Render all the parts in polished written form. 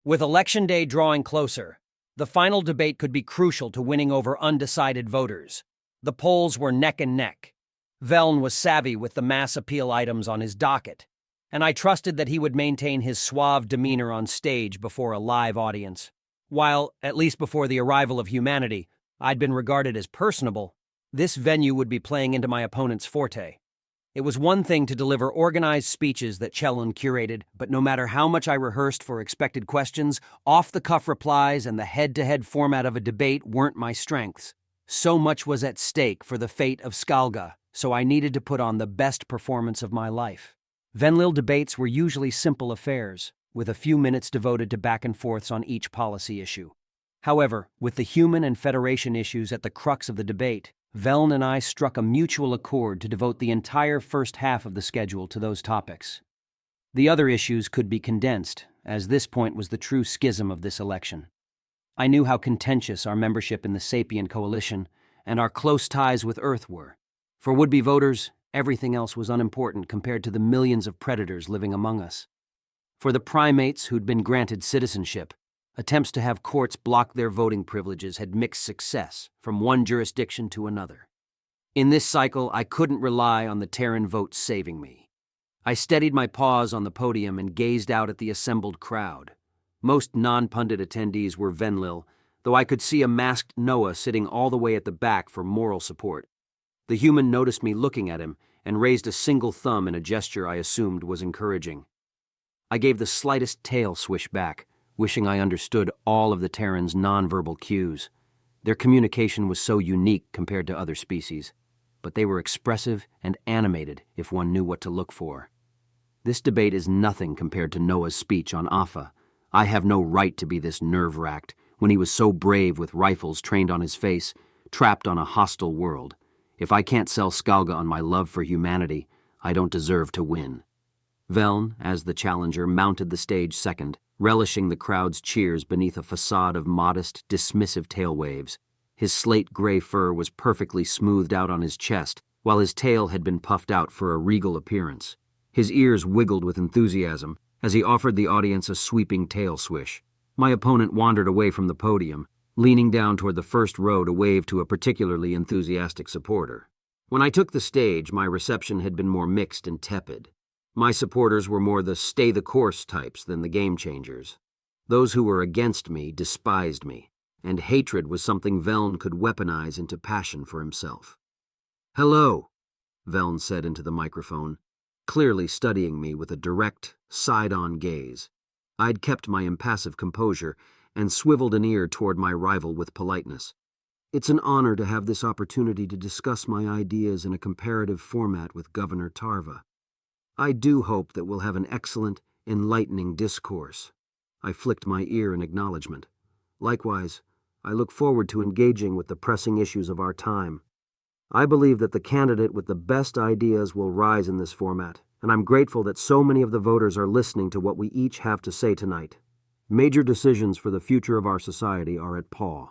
With Election Day drawing closer, the final debate could be crucial to winning over undecided voters. The polls were neck and neck. Veln was savvy with the mass appeal items on his docket, and I trusted that he would maintain his suave demeanor on stage before a live audience. While, at least before the arrival of humanity, I'd been regarded as personable, this venue would be playing into my opponent's forte. It was one thing to deliver organized speeches that Chelon curated, but no matter how much I rehearsed for expected questions, off-the-cuff replies and the head-to-head format of a debate weren't my strengths. So much was at stake for the fate of Skalga, so I needed to put on the best performance of my life. Venlil debates were usually simple affairs, with a few minutes devoted to back-and-forths on each policy issue. However, with the human and Federation issues at the crux of the debate, Veln and I struck a mutual accord to devote the entire first half of the schedule to those topics. The other issues could be condensed, as this point was the true schism of this election. I knew how contentious our membership in the Sapien Coalition and our close ties with Earth were. For would-be voters, everything else was unimportant compared to the millions of predators living among us. For the primates who'd been granted citizenship, attempts to have courts block their voting privileges had mixed success from one jurisdiction to another. In this cycle, I couldn't rely on the Terran vote saving me. I steadied my paws on the podium and gazed out at the assembled crowd. Most non-pundit attendees were Venlil, though I could see a masked Noah sitting all the way at the back for moral support. The human noticed me looking at him and raised a single thumb in a gesture I assumed was encouraging. I gave the slightest tail swish back, wishing I understood all of the Terrans' nonverbal cues. Their communication was so unique compared to other species, but they were expressive and animated if one knew what to look for. This debate is nothing compared to Noah's speech on Alpha. I have no right to be this nerve-wracked when he was so brave with rifles trained on his face, trapped on a hostile world. If I can't sell Skalga on my love for humanity, I don't deserve to win. Veln, as the challenger, mounted the stage second, relishing the crowd's cheers beneath a facade of modest, dismissive tail waves. His slate-gray fur was perfectly smoothed out on his chest, while his tail had been puffed out for a regal appearance. His ears wiggled with enthusiasm as he offered the audience a sweeping tail swish. My opponent wandered away from the podium, leaning down toward the first row to wave to a particularly enthusiastic supporter. When I took the stage, my reception had been more mixed and tepid. My supporters were more the stay-the-course types than the game-changers. Those who were against me despised me, and hatred was something Veln could weaponize into passion for himself. "Hello," Veln said into the microphone, clearly studying me with a direct, side-on gaze. I'd kept my impassive composure and swiveled an ear toward my rival with politeness. "It's an honor to have this opportunity to discuss my ideas in a comparative format with Governor Tarva. I do hope that we'll have an excellent, enlightening discourse." I flicked my ear in acknowledgement. "Likewise, I look forward to engaging with the pressing issues of our time. I believe that the candidate with the best ideas will rise in this format, and I'm grateful that so many of the voters are listening to what we each have to say tonight. Major decisions for the future of our society are at paw."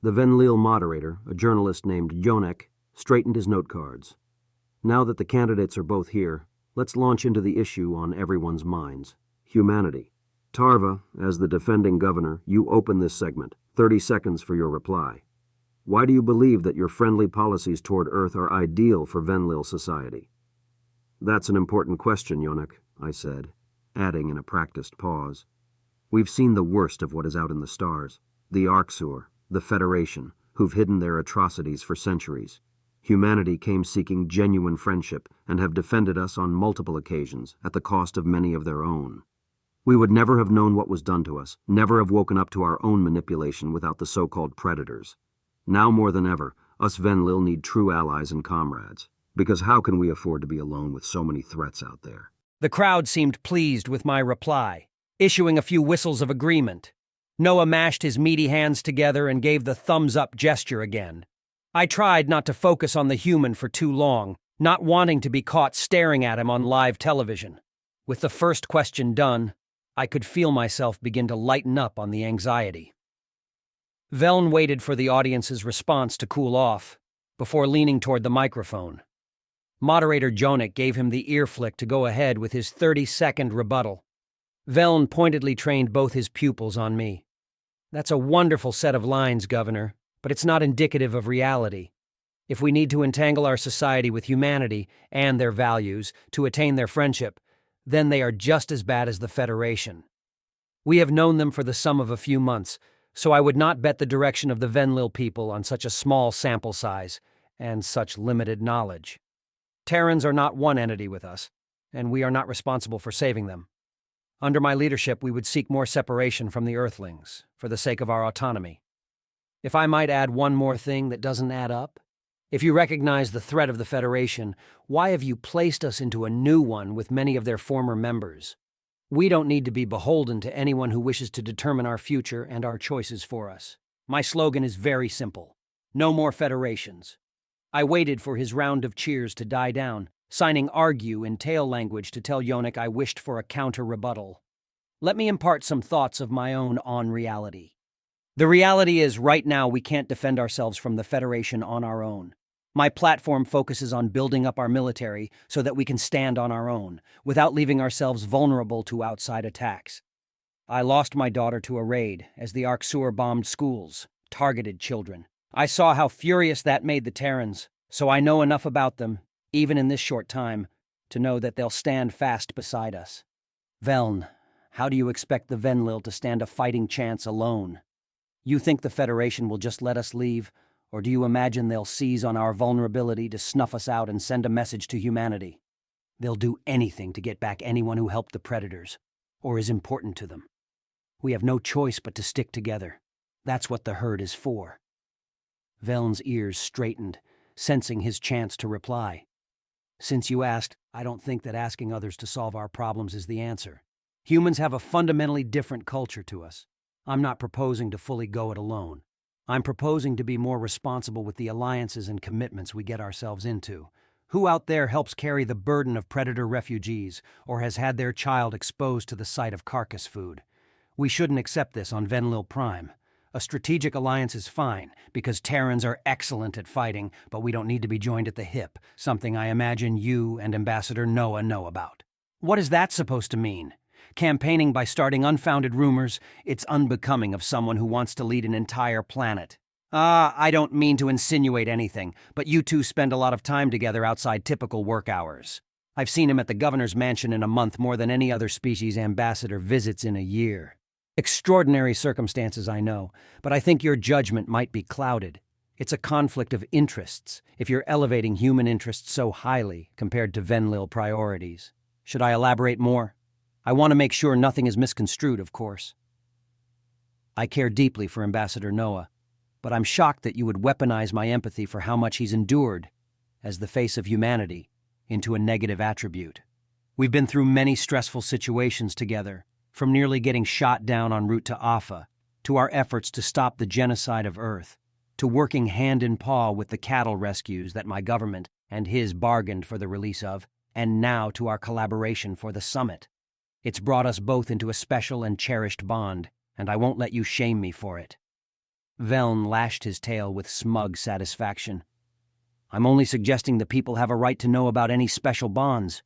The Venlil moderator, a journalist named Jonek, straightened his note cards. "Now that the candidates are both here, let's launch into the issue on everyone's minds: humanity. Tarva, as the defending governor, you open this segment. 30 seconds for your reply. Why do you believe that your friendly policies toward Earth are ideal for Venlil society?" "That's an important question, Jonek," I said, adding in a practiced pause. "We've seen the worst of what is out in the stars. The Arxur, the Federation, who've hidden their atrocities for centuries. Humanity came seeking genuine friendship and have defended us on multiple occasions at the cost of many of their own. We would never have known what was done to us, never have woken up to our own manipulation without the so-called predators. Now more than ever, us Venlil need true allies and comrades, because how can we afford to be alone with so many threats out there?" The crowd seemed pleased with my reply, issuing a few whistles of agreement. Noah mashed his meaty hands together and gave the thumbs-up gesture again. I tried not to focus on the human for too long, not wanting to be caught staring at him on live television. With the first question done, I could feel myself begin to lighten up on the anxiety. Veln waited for the audience's response to cool off, before leaning toward the microphone. Moderator Jonek gave him the ear flick to go ahead with his 30-second rebuttal. Veln pointedly trained both his pupils on me. That's a wonderful set of lines, Governor, but it's not indicative of reality. If we need to entangle our society with humanity and their values to attain their friendship, then they are just as bad as the Federation. We have known them for the sum of a few months, so I would not bet the direction of the Venlil people on such a small sample size and such limited knowledge. Terrans are not one entity with us, and we are not responsible for saving them. Under my leadership, we would seek more separation from the Earthlings, for the sake of our autonomy. If I might add one more thing that doesn't add up, if you recognize the threat of the Federation, why have you placed us into a new one with many of their former members? We don't need to be beholden to anyone who wishes to determine our future and our choices for us. My slogan is very simple: no more federations. I waited for his round of cheers to die down, signing argue in tail language to tell Yonik I wished for a counter-rebuttal. Let me impart some thoughts of my own on reality. The reality is, right now we can't defend ourselves from the Federation on our own. My platform focuses on building up our military so that we can stand on our own, without leaving ourselves vulnerable to outside attacks. I lost my daughter to a raid as the Arksur bombed schools, targeted children. I saw how furious that made the Terrans, so I know enough about them, even in this short time, to know that they'll stand fast beside us. Veln, how do you expect the Venlil to stand a fighting chance alone? You think the Federation will just let us leave, or do you imagine they'll seize on our vulnerability to snuff us out and send a message to humanity? They'll do anything to get back anyone who helped the Predators, or is important to them. We have no choice but to stick together. That's what the herd is for. Veln's ears straightened, sensing his chance to reply. Since you asked, I don't think that asking others to solve our problems is the answer. Humans have a fundamentally different culture to us. I'm not proposing to fully go it alone. I'm proposing to be more responsible with the alliances and commitments we get ourselves into. Who out there helps carry the burden of Predator refugees or has had their child exposed to the sight of carcass food? We shouldn't accept this on Venlil Prime. A strategic alliance is fine, because Terrans are excellent at fighting, but we don't need to be joined at the hip, something I imagine you and Ambassador Noah know about. What is that supposed to mean? Campaigning by starting unfounded rumors? It's unbecoming of someone who wants to lead an entire planet. I don't mean to insinuate anything, but you two spend a lot of time together outside typical work hours. I've seen him at the governor's mansion in a month more than any other species ambassador visits in a year. Extraordinary circumstances, I know, but I think your judgment might be clouded. It's a conflict of interests if you're elevating human interests so highly compared to Venlil priorities. Should I elaborate more? I want to make sure nothing is misconstrued, of course. I care deeply for Ambassador Noah, but I'm shocked that you would weaponize my empathy for how much he's endured as the face of humanity into a negative attribute. We've been through many stressful situations together, from nearly getting shot down en route to Alpha, to our efforts to stop the genocide of Earth, to working hand in paw with the cattle rescues that my government and his bargained for the release of, and now to our collaboration for the summit. It's brought us both into a special and cherished bond, and I won't let you shame me for it. Veln lashed his tail with smug satisfaction. I'm only suggesting the people have a right to know about any special bonds.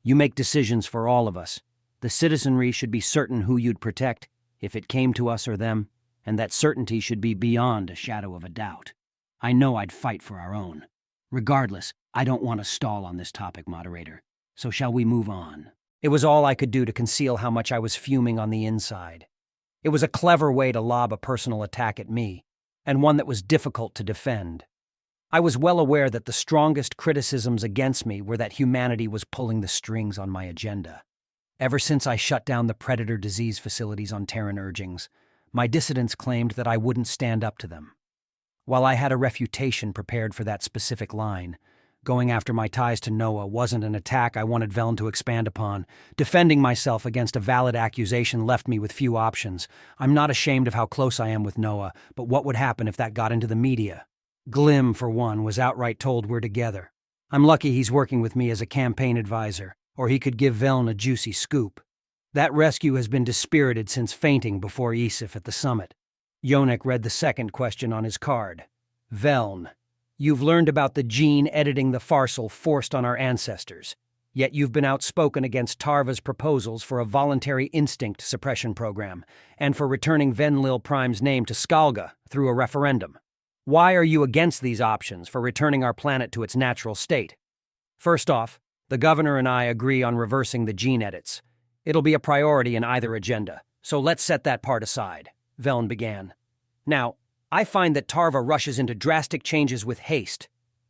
You make decisions for all of us. The citizenry should be certain who you'd protect, if it came to us or them, and that certainty should be beyond a shadow of a doubt. I know I'd fight for our own. Regardless, I don't want to stall on this topic, moderator. So shall we move on? It was all I could do to conceal how much I was fuming on the inside. It was a clever way to lob a personal attack at me, and one that was difficult to defend. I was well aware that the strongest criticisms against me were that humanity was pulling the strings on my agenda. Ever since I shut down the Predator disease facilities on Terran urgings, my dissidents claimed that I wouldn't stand up to them. While I had a refutation prepared for that specific line, going after my ties to Noah wasn't an attack I wanted Veln to expand upon. Defending myself against a valid accusation left me with few options. I'm not ashamed of how close I am with Noah, but what would happen if that got into the media? Glim, for one, was outright told we're together. I'm lucky he's working with me as a campaign advisor, or he could give Veln a juicy scoop. That rescue has been dispirited since fainting before Isif at the summit. Yonik read the second question on his card. Veln, you've learned about the gene editing the Farsal forced on our ancestors. Yet you've been outspoken against Tarva's proposals for a voluntary instinct suppression program and for returning Venlil Prime's name to Skalga through a referendum. Why are you against these options for returning our planet to its natural state? First off, the governor and I agree on reversing the gene edits. It'll be a priority in either agenda, so let's set that part aside, Veln began. Now, I find that Tarva rushes into drastic changes with haste.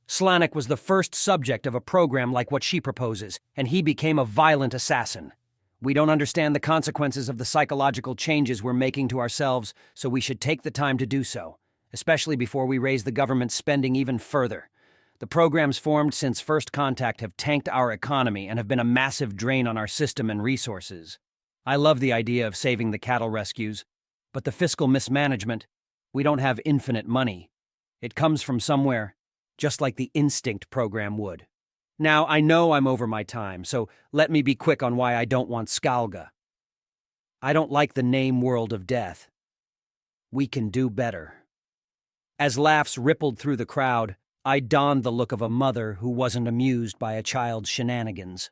Slanek was the first subject of a program like what she proposes, and he became a violent assassin. We don't understand the consequences of the psychological changes we're making to ourselves, so we should take the time to do so, especially before we raise the government's spending even further. The programs formed since First Contact have tanked our economy and have been a massive drain on our system and resources. I love the idea of saving the cattle rescues, but the fiscal mismanagement, we don't have infinite money. It comes from somewhere, just like the Instinct program would. Now, I know I'm over my time, so let me be quick on why I don't want Skalga. I don't like the name World of Death. We can do better. As laughs rippled through the crowd, I donned the look of a mother who wasn't amused by a child's shenanigans.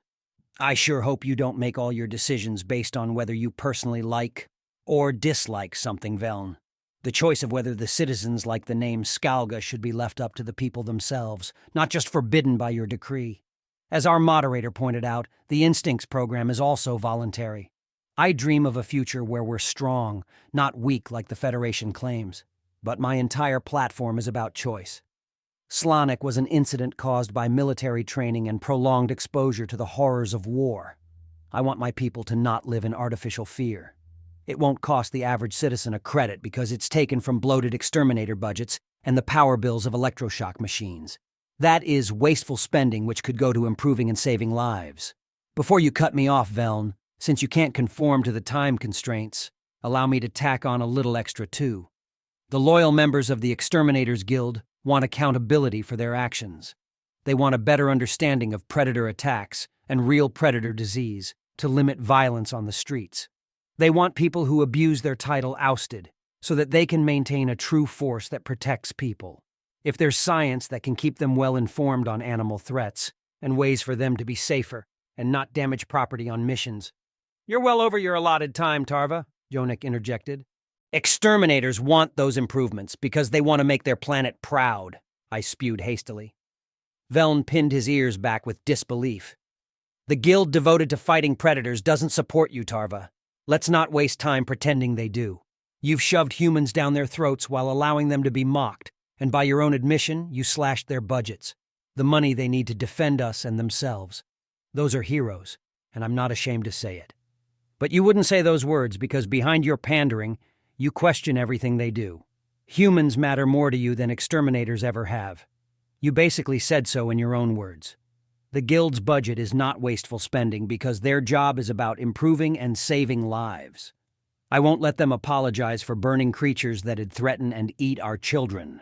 I sure hope you don't make all your decisions based on whether you personally like or dislike something, Veln. The choice of whether the citizens like the name Skalga should be left up to the people themselves, not just forbidden by your decree. As our moderator pointed out, the Instincts program is also voluntary. I dream of a future where we're strong, not weak like the Federation claims. But my entire platform is about choice. Slanek was an incident caused by military training and prolonged exposure to the horrors of war. I want my people to not live in artificial fear. It won't cost the average citizen a credit because it's taken from bloated exterminator budgets and the power bills of electroshock machines. That is wasteful spending which could go to improving and saving lives. Before you cut me off, Veln, since you can't conform to the time constraints, allow me to tack on a little extra too. The loyal members of the Exterminators Guild want accountability for their actions. They want a better understanding of predator attacks and real predator disease to limit violence on the streets. They want people who abuse their title ousted so that they can maintain a true force that protects people. If there's science that can keep them well informed on animal threats and ways for them to be safer and not damage property on missions. You're well over your allotted time, Tarva, Jonik interjected. Exterminators want those improvements because they want to make their planet proud, I spewed hastily. Veln pinned his ears back with disbelief. The guild devoted to fighting predators doesn't support you, Tarva. Let's not waste time pretending they do. You've shoved humans down their throats while allowing them to be mocked, and by your own admission, you slashed their budgets, the money they need to defend us and themselves. Those are heroes, and I'm not ashamed to say it. But you wouldn't say those words because behind your pandering, you question everything they do. Humans matter more to you than exterminators ever have. You basically said so in your own words. The Guild's budget is not wasteful spending because their job is about improving and saving lives. I won't let them apologize for burning creatures that'd threaten and eat our children.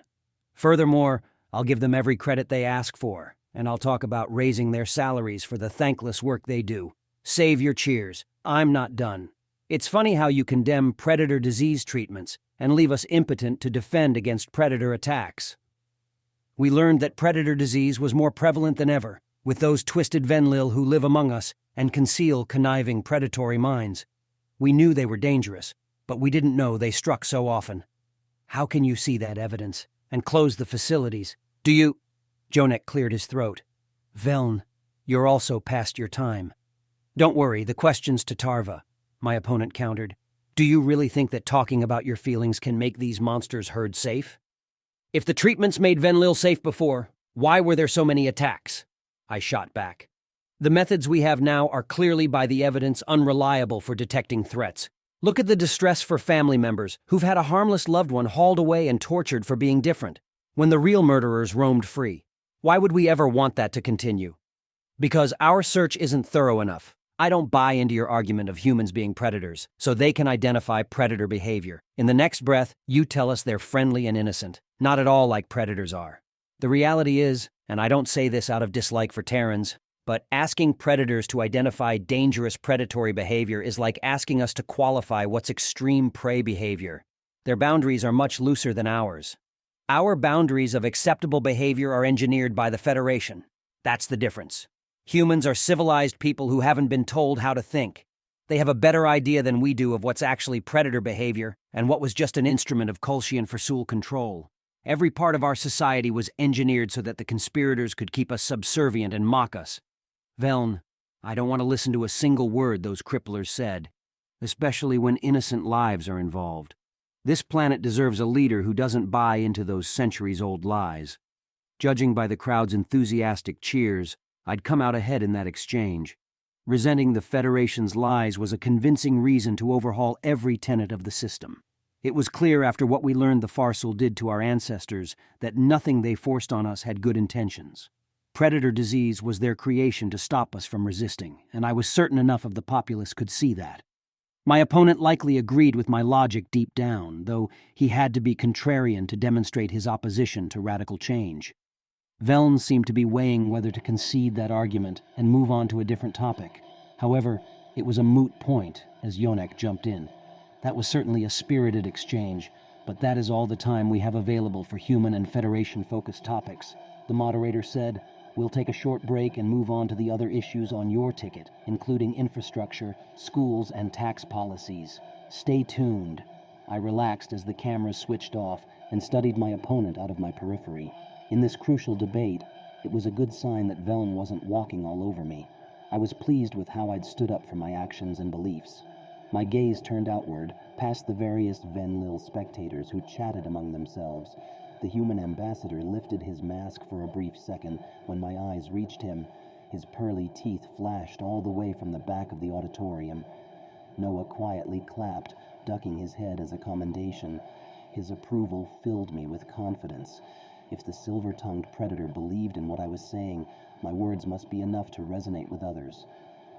Furthermore, I'll give them every credit they ask for, and I'll talk about raising their salaries for the thankless work they do. Save your cheers. I'm not done. It's funny how you condemn predator disease treatments and leave us impotent to defend against predator attacks. We learned that predator disease was more prevalent than ever, with those twisted Venlil who live among us and conceal conniving predatory minds. We knew they were dangerous, but we didn't know they struck so often. How can you see that evidence and close the facilities? Do you... Jonik cleared his throat. Veln, you're also past your time. Don't worry, the question's to Tarva, my opponent countered. Do you really think that talking about your feelings can make these monsters herd safe? If the treatments made Venlil safe before, why were there so many attacks? I shot back. The methods we have now are clearly by the evidence unreliable for detecting threats. Look at the distress for family members who've had a harmless loved one hauled away and tortured for being different, when the real murderers roamed free. Why would we ever want that to continue? Because our search isn't thorough enough. I don't buy into your argument of humans being predators, so they can identify predator behavior. In the next breath, you tell us they're friendly and innocent, not at all like predators are. The reality is, and I don't say this out of dislike for Terrans, but asking predators to identify dangerous predatory behavior is like asking us to qualify what's extreme prey behavior. Their boundaries are much looser than ours. Our boundaries of acceptable behavior are engineered by the Federation. That's the difference. Humans are civilized people who haven't been told how to think. They have a better idea than we do of what's actually predator behavior and what was just an instrument of Kolshian Fasul control. Every part of our society was engineered so that the conspirators could keep us subservient and mock us. Veln, I don't want to listen to a single word those cripplers said, especially when innocent lives are involved. This planet deserves a leader who doesn't buy into those centuries-old lies. Judging by the crowd's enthusiastic cheers, I'd come out ahead in that exchange. Resenting the Federation's lies was a convincing reason to overhaul every tenet of the system. It was clear after what we learned the Farsul did to our ancestors that nothing they forced on us had good intentions. Predator disease was their creation to stop us from resisting, and I was certain enough of the populace could see that. My opponent likely agreed with my logic deep down, though he had to be contrarian to demonstrate his opposition to radical change. Veln seemed to be weighing whether to concede that argument and move on to a different topic. However, it was a moot point as Yonek jumped in. That was certainly a spirited exchange, but that is all the time we have available for human and Federation-focused topics. The moderator said, "We'll take a short break and move on to the other issues on your ticket, including infrastructure, schools, and tax policies. Stay tuned." I relaxed as the camera switched off and studied my opponent out of my periphery. In this crucial debate, it was a good sign that Veln wasn't walking all over me. I was pleased with how I'd stood up for my actions and beliefs. My gaze turned outward, past the various Venlil spectators who chatted among themselves. The human ambassador lifted his mask for a brief second when my eyes reached him. His pearly teeth flashed all the way from the back of the auditorium. Noah quietly clapped, ducking his head as a commendation. His approval filled me with confidence. If the silver-tongued predator believed in what I was saying, my words must be enough to resonate with others.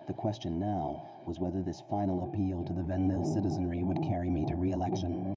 The question now was whether this final appeal to the Venlil citizenry would carry me to re-election.